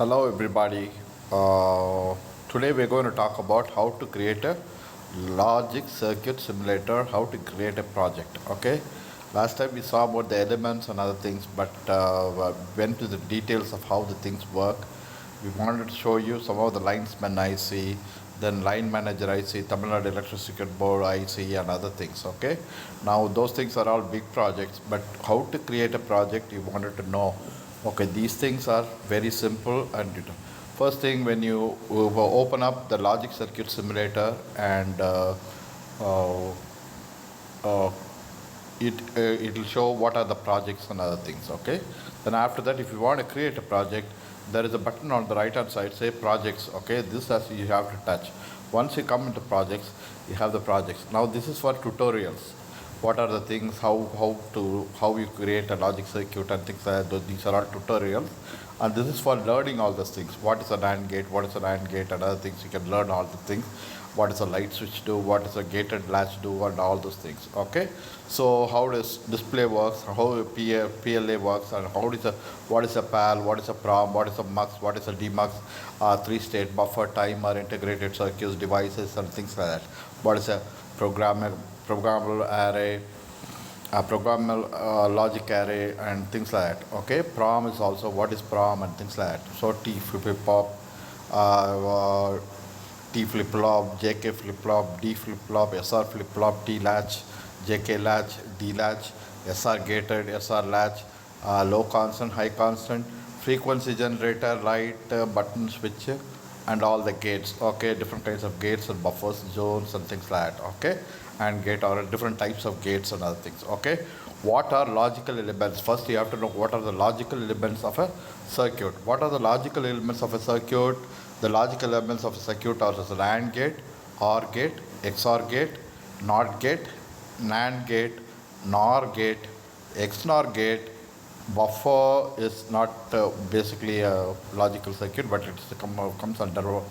Hello everybody. Uh, Today we're going to talk about how to create a logic circuit simulator, how to create a project. Okay. Last time we saw about the elements and other things, but went to the details of how the things work. We wanted to show you some of the linesman IC, then line manager IC, Tamil Nadu Electric Circuit Board IC, and other things. Okay. Now those things are all big projects, but how to create a project you wanted to know. Okay, these things are very simple and first thing when you open up the logic circuit simulator and uh, uh, it'll show what are the projects and other things. Okay, then after that, if you want to create a project, there is a button on the right hand side say projects. Okay, this has you have to touch. Once you come into projects, you have the projects. Now this is for tutorials. What are the things, how you create a logic circuit and things like that. These are all tutorials, and this is for learning all those things. What is a NAND gate, what is a NAND gate, and other things. You can learn all the things. What does a light switch do, what does a gated latch do, and all those things. Okay, so how does display works, how a PLA works, and what is a PAL, what is a PROM, what is a MUX, what is a DMUX, three-state buffer, timer, integrated circuits, devices, and things like that. What is a programmable array, programmable logic array, and things like that. Okay, PROM is also what is PROM and things like that. So T flip flop, T flip flop, JK flip flop, D flip flop, SR flip flop, T latch, JK latch, D latch, SR gated, SR latch, low constant, high constant, frequency generator, light, button switch, and all the gates. Okay, different kinds of gates and buffers, zones, and things like that. Okay, and gate or different types of gates and other things. Okay, what are logical elements? First, you have to know what are the logical elements of a circuit. What are the logical elements of a circuit? The logical elements of a circuit are as a AND gate, OR gate, XOR gate, NOT gate, NAND gate, NOR gate, XNOR gate. Buffer is not basically a logical circuit, but it comes under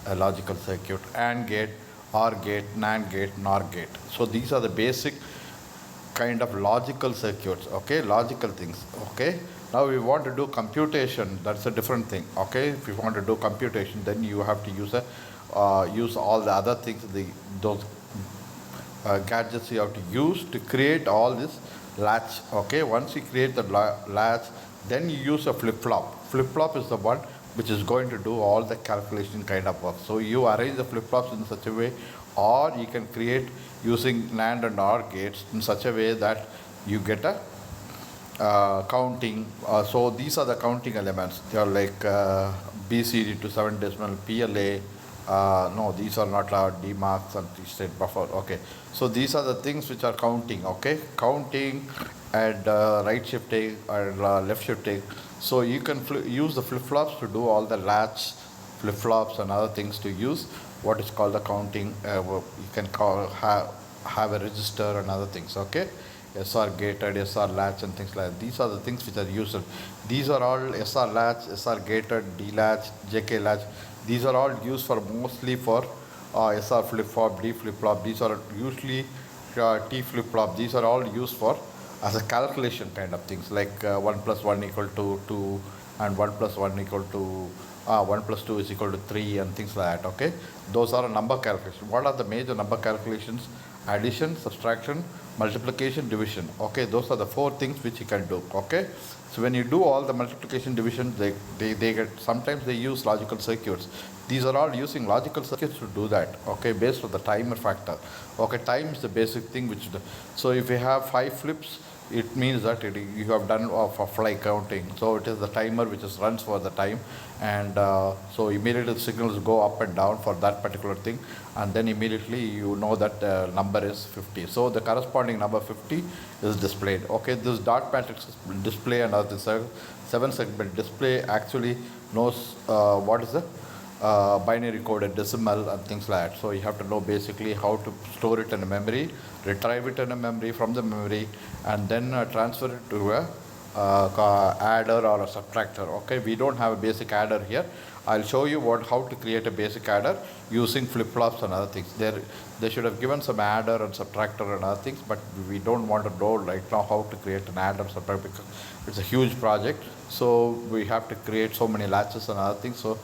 a logical circuit. AND gate, OR gate, NAND gate, NOR gate. So these are the basic kind of logical circuits. Okay, logical things. Okay, now we want to do computation. That's a different thing. Okay, if you want to do computation, then you have to use all the other things, those gadgets you have to use to create all this latch. Okay, once you create the latch, then you use a flip flop. Flip flop is the one which is going to do all the calculation kind of work. So you arrange the flip flops in such a way, or you can create using NAND and OR gates in such a way that you get a counting. So these are the counting elements. They are like BCD to 7 decimal, PLA. No, these are not DMARCs and three-state buffer. Okay, so these are the things which are counting. Okay, counting and right shifting and left shifting. So you can use the flip flops to do all the latch, flip flops, and other things to use what is called the counting. You can have a register and other things. Okay, SR gated, SR latch, and things like that. These are the things which are used. These are all SR latch, SR gated, D latch, JK latch. These are all used for mostly for SR flip flop, D flip flop. These are usually T flip flop. These are all used for as a calculation kind of things, like 1 plus 1 equal to 2, and 1 plus 1 equal to 1 plus 2 is equal to 3, and things like that. Okay, those are a number calculation. What are the major number calculations? Addition, subtraction, multiplication, division. Okay, those are the 4 things which you can do. Okay, so when you do all the multiplication, division, they get, sometimes they use logical circuits. These are all using logical circuits to do that. Okay, based on the timer factor. Okay, time is the basic thing so if you have 5 flips, it means that you have done for fly counting. So it is the timer which runs for the time, and so immediately the signals go up and down for that particular thing, and then immediately you know that number is 50. So the corresponding number 50 is displayed. Okay, this dot matrix display and other 7-segment display actually knows what is the binary coded decimal and things like that. So you have to know basically how to store it in a memory, retrieve it in a memory from the memory, and then transfer it to a adder or a subtractor. Okay, we don't have a basic adder here. I'll show you how to create a basic adder using flip-flops and other things. They should have given some adder and subtractor and other things, but we don't want to know right now how to create an adder subtractor because it's a huge project. So we have to create so many latches and other things. So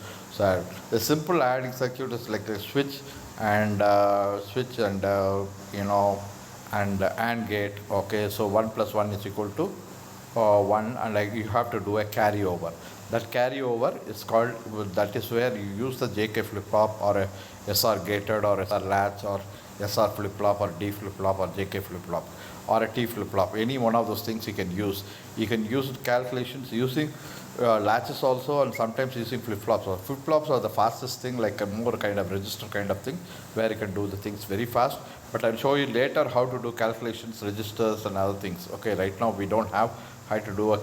the simple adding circuit is like a switch and and AND gate. Okay, so 1 plus 1 is equal to 1, and like you have to do a carryover. That carryover is called, that is where you use the JK flip-flop or a SR gated or SR latch or SR flip-flop or D flip-flop or JK flip-flop or a T flip-flop. Any one of those things you can use. You can use calculations using latches also, and sometimes using flip-flops. So flip-flops are the fastest thing, like a more kind of register kind of thing, where you can do the things very fast. But I'll show you later how to do calculations, registers and other things. Okay, right now we don't have how to do a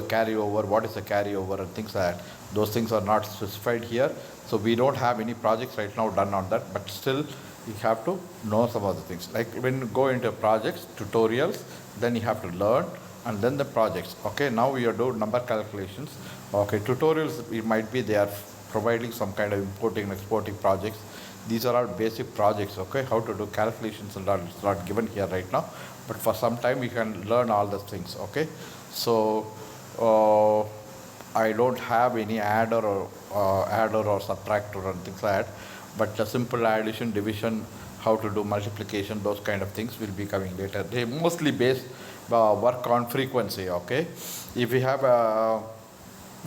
carryover, what is a carryover and things like that. Those things are not specified here. So we don't have any projects right now done on that, but still you have to know some of the things. Like when you go into projects, tutorials, then you have to learn, and then the projects. Okay, now we are doing number calculations. Okay, tutorials, it might be they are providing some kind of importing and exporting projects. These are all basic projects. Okay, how to do calculations and all, it's not given here right now, but for some time you can learn all those things. Okay, so I don't have any adder or subtractor and things like that, but a simple addition, division, how to do multiplication, those kind of things will be coming later. They mostly work on frequency. Okay, if you have a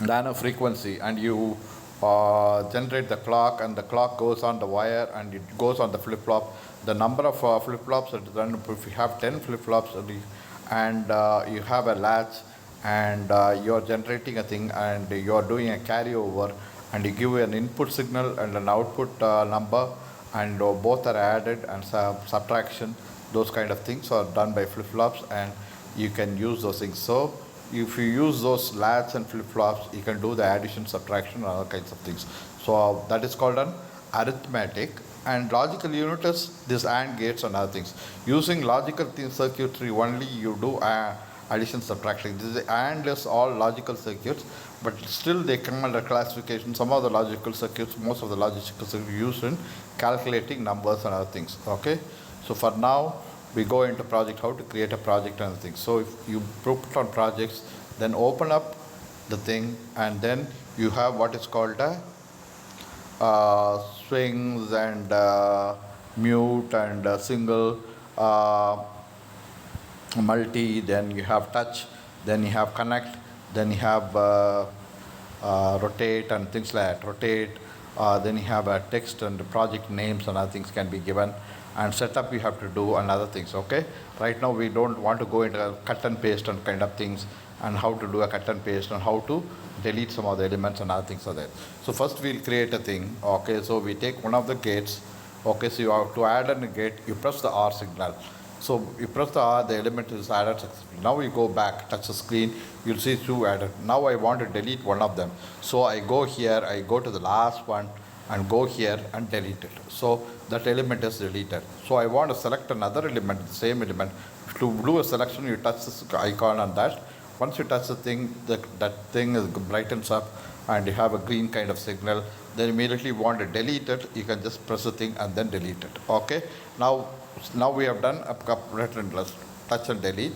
nano frequency and you generate the clock, and the clock goes on the wire and it goes on the flip-flop, the number of flip-flops, if you have 10 flip-flops and you have a latch and you are generating a thing and you are doing a carryover, and you give an input signal and an output number, and both are added, and subtraction, those kind of things are done by flip-flops, and you can use those things. So if you use those latch and flip-flops, you can do the addition, subtraction, and other kinds of things. So that is called an arithmetic. And logical unit is this AND gates and other things. Using logical circuitry only, you do addition, subtraction. This AND is all logical circuits, but still they come under classification. Some of the logical circuits, most of the logical circuits used in calculating numbers and other things. Okay, so for now we go into project, how to create a project and other things. So if you put on projects, then open up the thing, and then you have what is called a swings and mute and single, multi, then you have touch, then you have connect, then you have rotate and things like that. Rotate, then you have a text and the project names and other things can be given, and setup you have to do and other things. Okay, right now we don't want to go into cut and paste and kind of things, and how to do a cut and paste and how to delete some of the elements and other things are there. So first we'll create a thing. Okay, so we take one of the gates. Okay, so you have to add a gate, you press the R signal. So you press the R, the element is added successfully. Now we go back, touch the screen, you'll see two added. Now I want to delete one of them. So I go here, I go to the last one and go here and delete it. So that element is deleted. So I want to select another element, the same element. To do a selection, you touch this icon on that. Once you touch the thing, that thing brightens up and you have a green kind of signal. Then immediately you want to delete it, you can just press the thing and then delete it. Okay, now we have done a touch and delete.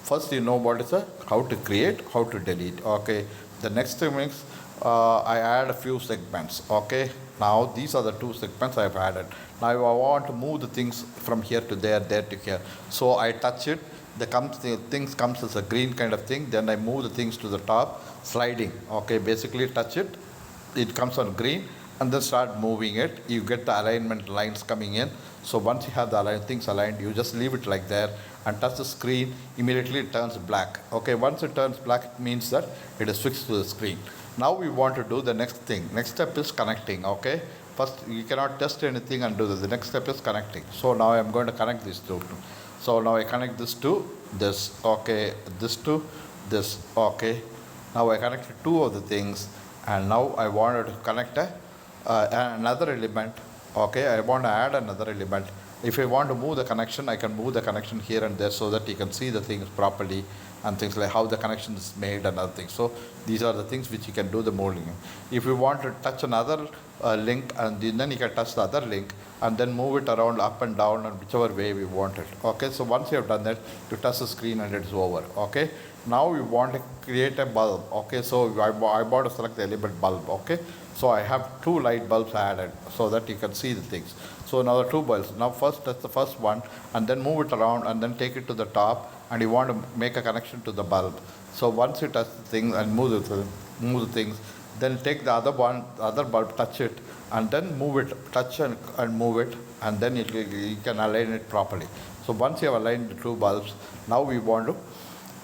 First you know what is how to create, how to delete. Okay, the next thing is I add a few segments. Okay, now these are the two segments I have added. Now I want to move the things from here to there, there to here. So I touch it, the things comes as a green kind of thing, then I move the things to the top, sliding. Okay, basically touch it, it comes on green, and then start moving it, you get the alignment lines coming in. So once you have the things aligned, you just leave it like there and touch the screen, immediately it turns black. Okay, once it turns black, it means that it is fixed to the screen. Now we want to do the next thing. Next step is connecting. Okay, first you cannot test anything and do this. The next step is connecting. So now I am going to connect these two. So now I connect this to this. Okay, this to this. Okay, now I connected two of the things, and now I wanted to connect another element. Okay, I want to add another element. If I want to move the connection, I can move the connection here and there so that you can see the things properly. and things like how the connection is made and other things. So these are the things which you can do the molding. If you want to touch another link, and then you can touch the other link and then move it around up and down and whichever way we want it. Okay, so once you have done that, you touch the screen and it's over. Okay, now we want to create a bulb. Okay, so I want to select the element bulb. Okay, so I have 2 light bulbs added so that you can see the things. So now the 2 bulbs. Now first touch the first one and then move it around and then take it to the top, and you want to make a connection to the bulb. So once you touch the thing and move the things, then take the other one, the other bulb, touch it, and then move it, touch and move it, and then you can align it properly. So once you have aligned the 2 bulbs, now we want to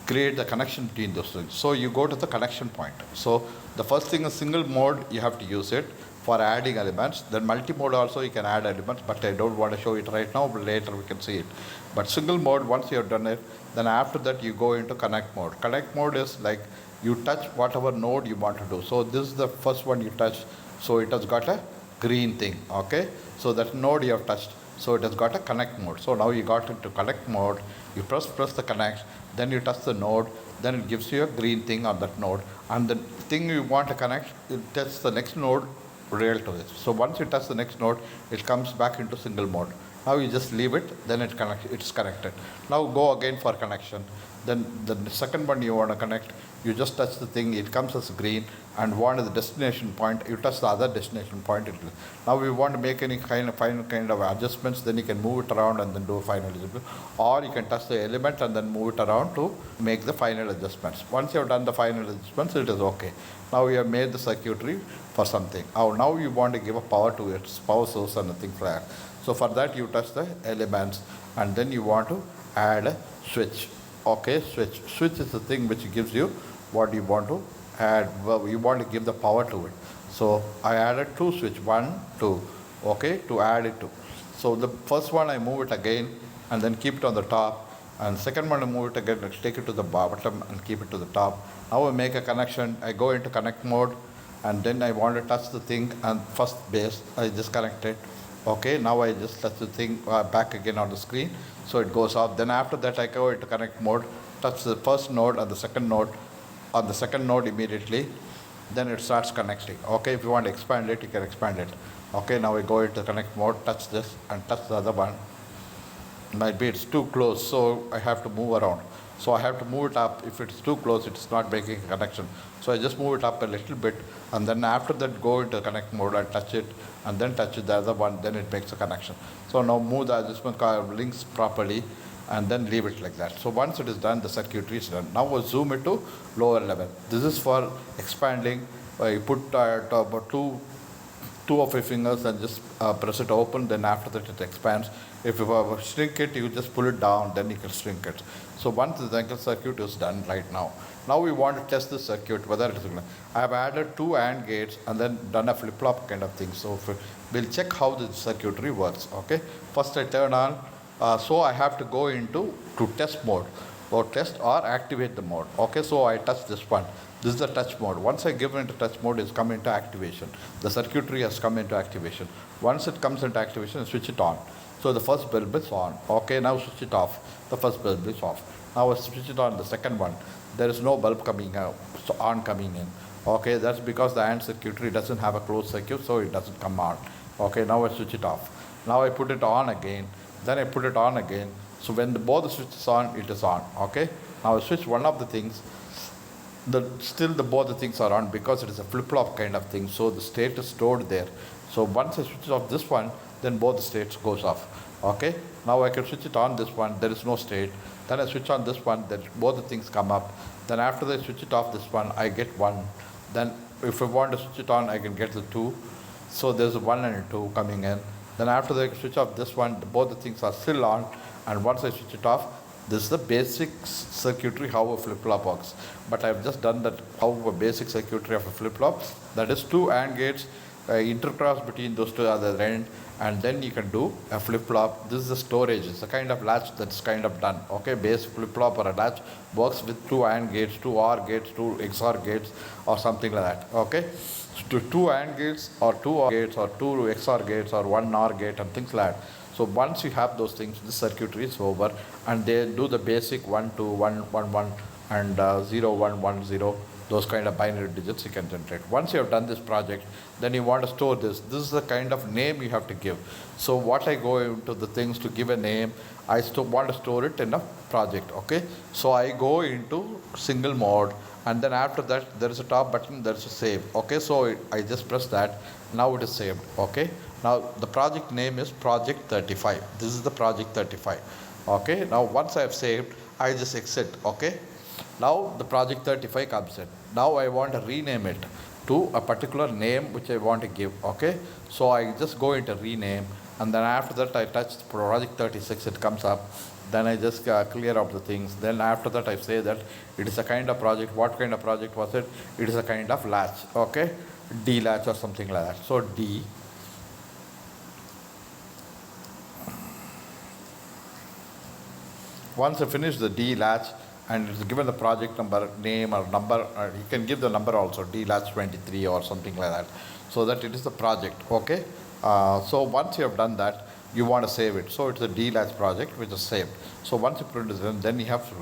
create the connection between those things. So you go to the connection point. So the first thing is single mode, you have to use it for adding elements. Then multi-mode also you can add elements, but I don't want to show it right now, but later we can see it. But single mode, once you have done it, then after that you go into connect mode. Connect mode is like you touch whatever node you want to do. So this is the first one you touch, so it has got a green thing. Okay, so that node you have touched, so it has got a connect mode. So now you got into connect mode, you press the connect, then you touch the node, then it gives you a green thing on that node, and the thing you want to connect, it touches the next node real to it. So once you touch the next node, it comes back into single mode. Now you just leave it, then it's connected. Now go again for connection. Then the second one you want to connect, you just touch the thing, it comes as green, and want the destination point, you touch the other destination point. Now we want to make any kind of adjustments, then you can move it around and then do a final adjustment, or you can touch the element and then move it around to make the final adjustments. Once you have done the final adjustments, it is okay. Now we have made the circuitry for something. Now you want to give a power to its power source and things like that. So for that you touch the elements and then you want to add a switch. Okay, switch is the thing which gives you what you want to add. Well, you want to give the power to it. So I added 2 switch, 1 2, okay, to add it to. So the first one I move it again and then keep it on the top, and second one I move it again, take it to the bottom and keep it to the top. Now I make a connection, I go into connect mode, and then I want to touch the thing, and first base I just connect it. Okay, now I just touch the thing back again on the screen, so it goes off. Then after that I go into connect mode, touch the first node and the second node, on the second node immediately, then it starts connecting. Okay, if you want to expand it, you can expand it. Okay, now we go into connect mode, touch this and touch the other one. Might be it's too close, so I have to move around. So I have to move it up. If it's too close, it's not making a connection. So I just move it up a little bit, and then after that go into connect mode and touch it, and then touch the other one, then it makes a connection. So now move the adjustment links properly, and then leave it like that. So once it is done, the circuitry is done. Now we'll zoom it to lower level. This is for expanding. You put about two of your fingers and just press it open, then after that it expands. If you shrink it, you just pull it down, then you can shrink it. So once the Zenkel circuit is done right now. Now we want to test the circuit, whether it is. I have added 2 AND gates and then done a flip-flop kind of thing. So we'll check how the circuitry works. Okay. First I turn on. So I have to go into test mode, or test or activate the mode. Okay. So I touch this one. This is the touch mode. Once I give it into touch mode, it's come into activation. The circuitry has come into activation. Once it comes into activation, switch it on. So the first bulb is on. Okay, now switch it off. The first bulb is off. Now I switch it on the second one. There is no bulb coming out, so on coming in. Okay, that's because the AND circuitry doesn't have a closed circuit, so it doesn't come on. Okay, now I switch it off. Now I put it on again. Then I put it on again. So when both the switches on, it is on. Okay. Now I switch one of the things. Still both the things are on because it is a flip-flop kind of thing. So the state is stored there. So once I switch off this one, then both the states goes off. Okay. Now I can switch it on this one. There is no state. Then I switch on this one. Then both the things come up. Then after I switch it off this one, I get 1. Then if I want to switch it on, I can get the 2. So there's a 1 and a 2 coming in. Then after I switch off this one, both the things are still on. And once I switch it off, this is the basic circuitry how a flip-flop works. But I've just done that how a basic circuitry of a flip-flop. That is 2 AND gates, intercross between those 2 other end, and then you can do a flip-flop. This is the storage. It's a kind of latch that's kind of done. Okay, basic flip-flop or a latch works with 2 AND gates, 2 OR gates, 2 XOR gates, or something like that. Okay, so 2 AND gates or 2 OR gates or 2 XOR gates or 1 NOR gate and things like that. So once you have those things, this circuitry is over, and they do the basic 1 2 1 1 1 and 0110, those kind of binary digits you can generate. Once you have done this project, then you want to store this. This is the kind of name you have to give. So what I go into the things to give a name, I want to store it in a project, okay? So I go into single mode, and then after that there is a top button, there is a save, okay? So I just press that, now it is saved, okay? Now the project name is project 35. This is the project 35, okay? Now once I have saved, I just exit, okay? Now the project 35 comes in. Now I want to rename it to a particular name which I want to give, okay? So I just go into rename, and then after that I touch project 36, it comes up. Then I just clear out the things. Then after that I say that it is a kind of project. What kind of project was it? It is a kind of latch, okay? D latch or something like that. So D. Once I finish the D latch, and it's given the project number, name or number, you can give the number also, D latch 23 or something like that, so that it is the project, okay? So once you have done that, you want to save it. So it's a D latch project which is saved. So once you put it in, then you have to,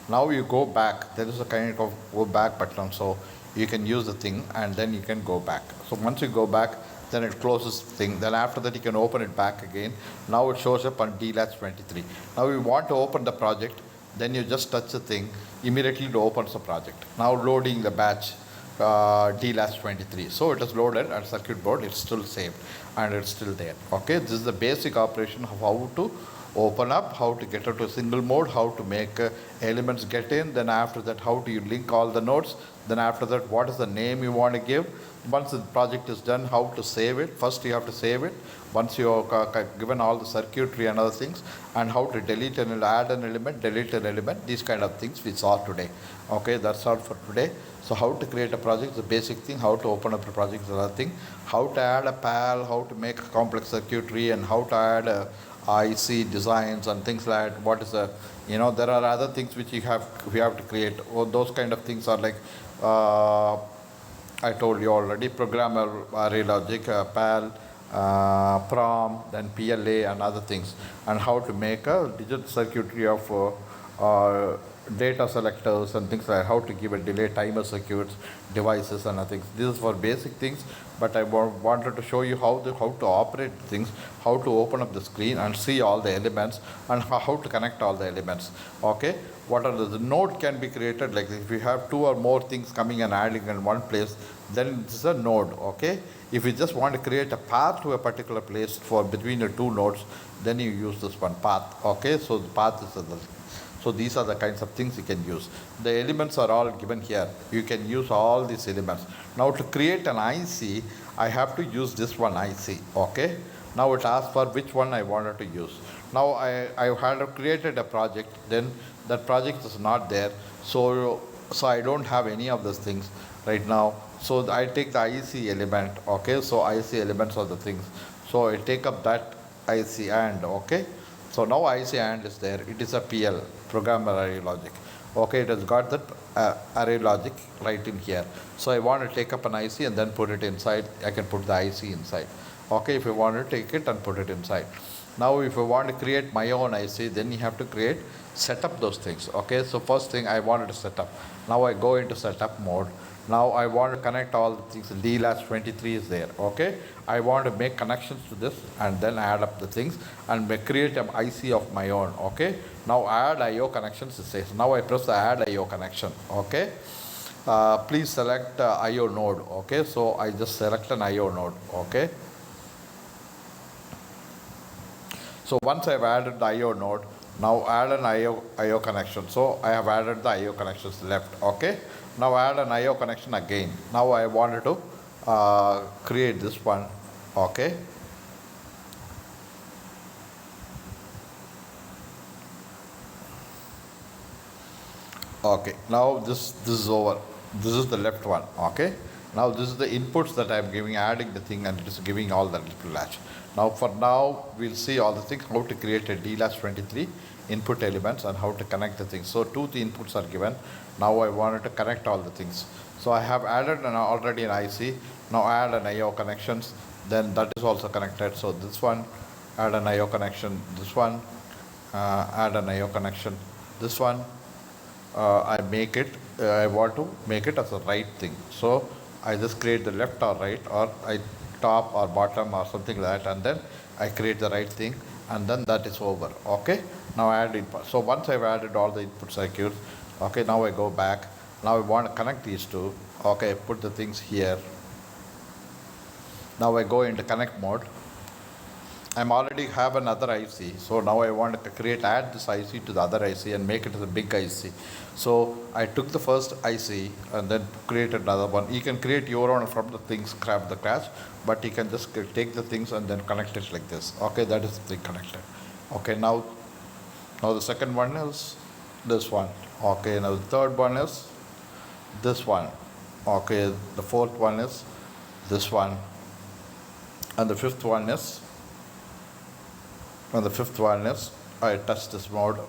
now you go back. There is a kind of go back button, so you can use the thing and then you can go back. So once you go back, then it closes the thing. Then after that you can open it back again. Now it shows up on D latch 23. Now you want to open the project, then you just touch the thing, immediately it opens the project. Now loading the batch D latch 23. So it is loaded at circuit board, it's still saved and it's still there. Okay, this is the basic operation of how to open up, how to get into a single mode, how to make elements get in, then after that how do you link all the nodes, then after that what is the name you want to give. Once the project is done, how to save it. First you have to save it once you have given all the circuitry and other things, and how to delete and add an element, delete an element, these kind of things we saw today. Okay, that's all for today. So how to create a project is the basic thing, how to open up a project is another thing, how to add a PAL, how to make a complex circuitry, and how to add IC designs and things like that. What is the, there are other things which we have to create. Or those kind of things are like I told you already, programmer array logic, PAL, PROM, then PLA and other things, and how to make a digital circuitry of data selectors and things like how to give a delay timer circuits, devices and other things. This is for basic things, but I wanted to show you how to operate things, how to open up the screen and see all the elements, and how to connect all the elements. Okay, what are the node can be created, like if you have two or more things coming and adding in one place, then this is a node. Okay, if you just want to create a path to a particular place for between the two nodes, then you use this one, path. Okay, so the path is the, so these are the kinds of things you can use. The elements are all given here. You can use all these elements. Now to create an IC, I have to use this one IC. Okay, now it asks for which one I wanted to use. Now I had created a project, then that project is not there, so I don't have any of those things right now. So I take the IC element. Okay, so IC elements are the things, so I take up that IC and, okay, so now IC and is there. It is a PL, programmer array logic. Okay, it has got that array logic right in here. So I want to take up an IC and then put it inside. I can put the IC inside. Okay, if you want to take it and put it inside. Now if you want to create my own IC, then you have to set up those things. Okay, so first thing I wanted to set up. Now I go into setup mode. Now I want to connect all the things. D latch 23 is there. Okay, I want to make connections to this and then add up the things and create an IC of my own. Okay, now add IO connections, it says. Now I press the add IO connection. Okay, please select IO node. Okay, so I just select an IO node. Okay, so once I've added the IO node, now add an IO connection. So I have added the IO connections left. Okay, now add an IO connection again. Now I wanted to create this one. Okay, okay, now this is over. This is the left one. Okay, now this is the inputs that I'm giving, adding the thing, and it is giving all the little latch. Now for now we'll see all the things, how to create a D latch 23 input elements and how to connect the things. So two the inputs are given. Now I wanted to connect all the things. So I have added already an IC. Now add an IO connections. Then that is also connected. So this one, add an IO connection. This one, add an IO connection. This one, I make it, I want to make it as a right thing. So I just create the left or right, or I top or bottom or something like that, and then I create the right thing, and then that is over. Okay, now I add input. So once I've added all the input circuits, okay, now I go back. Now I want to connect these two. Okay, put the things here. Now I go into connect mode. I'm already have another IC, so now I want to add this IC to the other IC and make it as a big IC. So I took the first IC and then created another one. You can create your own from the things, grab the crash, but you can just take the things and then connect it like this. Okay, that is the thing connected. Okay, now the second one is this one. Okay, now the third one is this one. Okay, the fourth one is this one, and the fifth one is I touch this mode,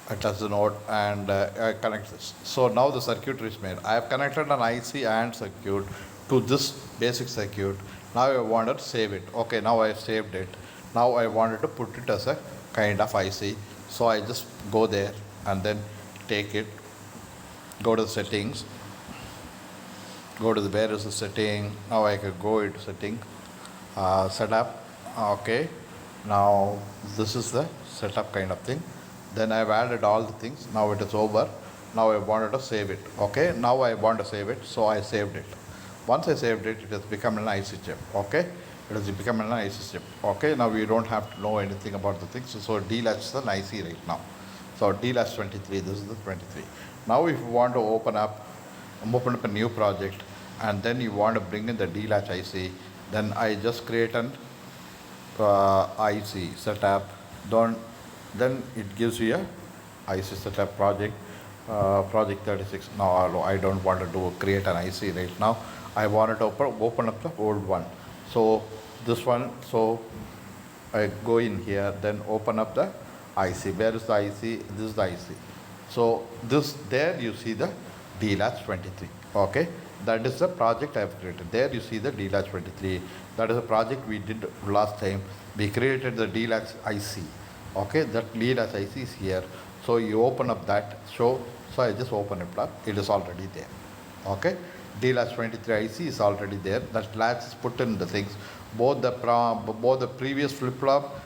I touch the node, and I connect this. So now the circuitry is made. I have connected an IC and circuit to this basic circuit. Now I want to save it. Okay, now I saved it. Now I wanted to put it as a kind of IC. So I just go there and then take it, go to the settings, go to the where is the setting. Now I can go into setting, setup. Okay, now this is the setup kind of thing. Then I've added all the things. Now it is over. Now I wanted to save it. Okay, now I want to save it, so I saved it. Once I saved it, it has become an IC chip. Okay, it has become an IC chip. Okay, now we don't have to know anything about the things. So D-latch is an IC right now. So D-latch 23, this is the 23. Now if you want to open up a new project, and then you want to bring in the D-latch IC, then I just create an IC setup. Then it gives you a IC setup project, project 36. Now I don't want to create an IC right now. I wanted to open up the old one. So this one, so I go in here, then open up the IC. Where is the IC? This is the IC. So this, there you see the D-latch 23. Okay, that is the project I have created. There you see the D-latch 23. That is a project we did last time. We created the D-latch IC. Okay, that D-latch IC is here. So you open up that. So I just open it up. It is already there. Okay, D-latch 23 IC is already there. That latch is put in the things. Both the previous flip-flop,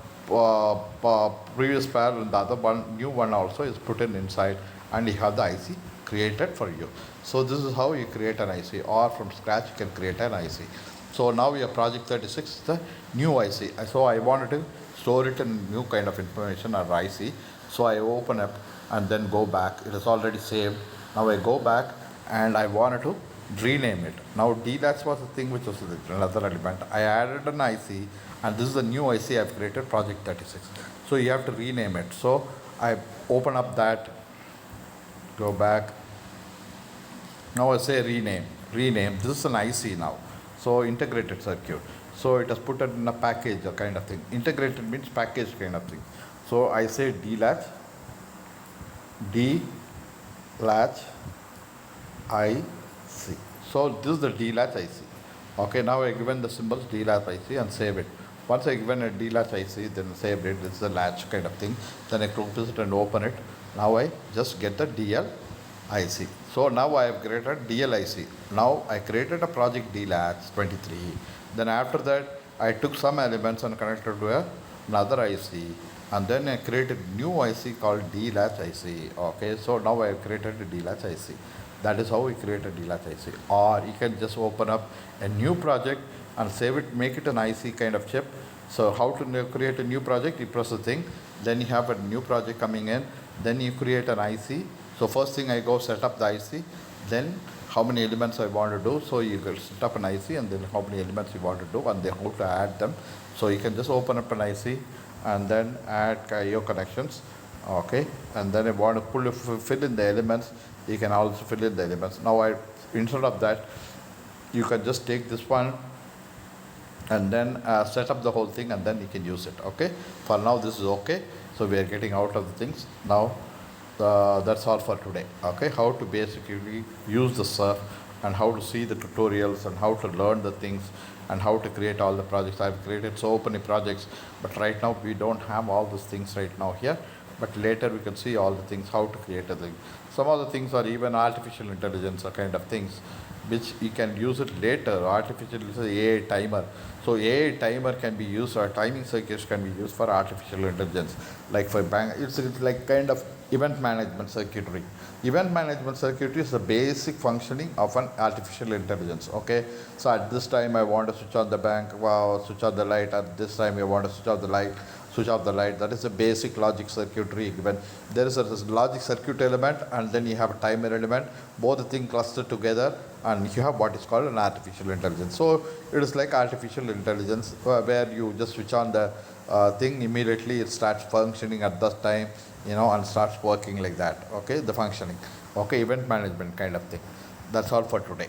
previous pair, and the other one, new one also is put in inside, and you have the IC created for you. So this is how you create an IC, or from scratch you can create an IC. So now your project 36 is the new IC. So I wanted to store it in new kind of information or IC. So I open up and then go back. It is already saved. Now I go back and I wanted to rename it. Now D-latch was the thing which was another element. I added an IC, and this is the new IC I've created, project 36. So you have to rename it. So I open up that, go back. Now I say rename. This is an IC now. So integrated circuit. So it has put it in a package, a kind of thing. Integrated means package kind of thing. So I say D-latch IC. So this is the D-latch IC. Okay, now I given the symbols D-latch IC and save it. Once I given a D-latch IC, then save it. This is a latch kind of thing. Then I close it and open it. Now I just get the DL IC. So now I have created DLIC. Now I created a project D-latch 23. Then after that, I took some elements and connected to another IC. And then I created new IC called D-latch IC. Okay, so now I have created a D-latch IC. That is how we create a D-latch IC. Or you can just open up a new project and save it, make it an IC kind of chip. So how to create a new project? You press the thing, then you have a new project coming in, then you create an IC. So first thing I go set up the IC, then how many elements I want to do. So you can set up an IC and then how many elements you want to do and then how to add them. So you can just open up an IC and then add IO connections. Okay, and then I want to fill in the elements. You can also fill in the elements. Now instead of that, you can just take this one and then set up the whole thing, and then you can use it. Okay, for now this is okay. So we are getting out of the things now. That's all for today. Okay, how to basically use the surf and how to see the tutorials and how to learn the things and how to create all the projects. I've created so many projects, but right now we don't have all these things right now here. but later we can see all the things how to create a thing. Some of the things are even artificial intelligence or kind of things which you can use it later. Artificial is a AI timer. So AI timer can be used, or timing circuits can be used for artificial intelligence. Like for bank, it's like kind of event management circuitry. Event management circuitry is the basic functioning of an artificial intelligence. Okay, so at this time I want to switch on the bank, wow, switch on the light. At this time I want to switch off the light, switch off the light. That is a basic logic circuitry. When there is a logic circuit element and then you have a timer element, both the things clustered together, and you have what is called an artificial intelligence. So it is like artificial intelligence where you just switch on the thing, immediately it starts functioning at that time, and starts working like that. Okay, the functioning. Okay, event management kind of thing. That's all for today.